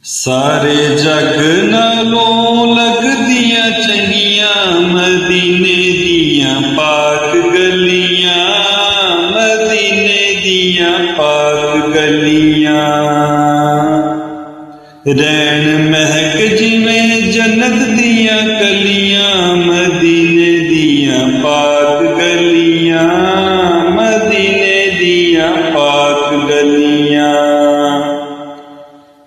सारे जग नालों लगदियां चंगियां मदीने दियां पाक गलियां, मदीने दियां पाक गलियां। रैन महक जिवें जन्नत दियां कलियां, मदीने दियां पाक गलियां, मदीने दियां पाक गलियां।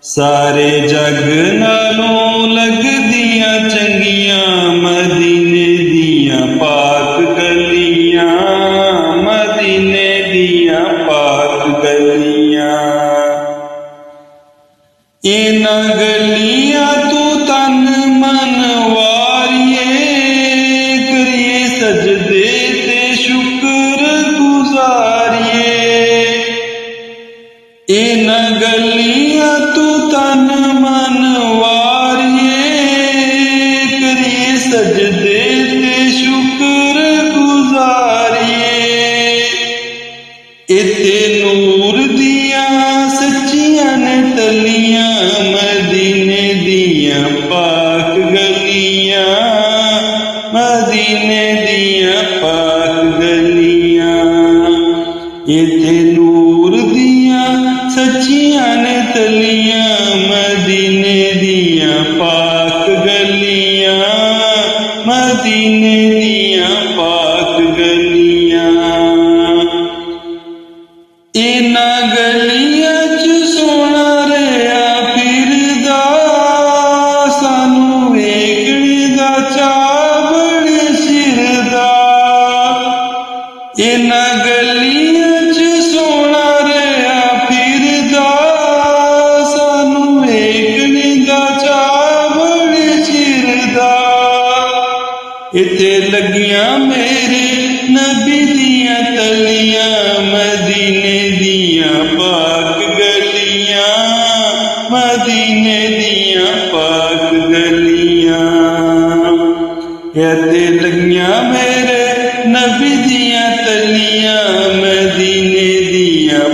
सारे जग नालों लगदियां चंगियां मदीने दियां पाक गलियां, मदीने दियां पाक गलियां। इन्हां गलियां तू तन मन वारिए, करिए सजदे ते शुक्र गुजारिए। इन्हां गलियां तू तन मन वारिए, करिए सजदे ते शुक्र गुजारिए। इत्ते नूर दियां सच्चियां ने तलियां, मदीने दियां पाक गलियां, मदीने दियां पाक गलियां। इत्ते नूर दियां सच्चियां ने तलियां, मदीने दियां पाक गलियां, मदीने दियां पाक गलियां। इन्हां गलियां च सोना रहा फिरदा, सानू वेखणे दा चाऽ बड़े चिरदा। इन्हां गलियां च सोना रहा फिरदा, सानू वेखणे दा चाऽ बड़े चिरदा। इत्थे लगियां मेरे नबी दियां तलियां, मदीने दियां पाक गलियां, मदीने दियां पाक गलियां। इत्थे लगियां मेरे नबी दियां तलियां, मदीने दियां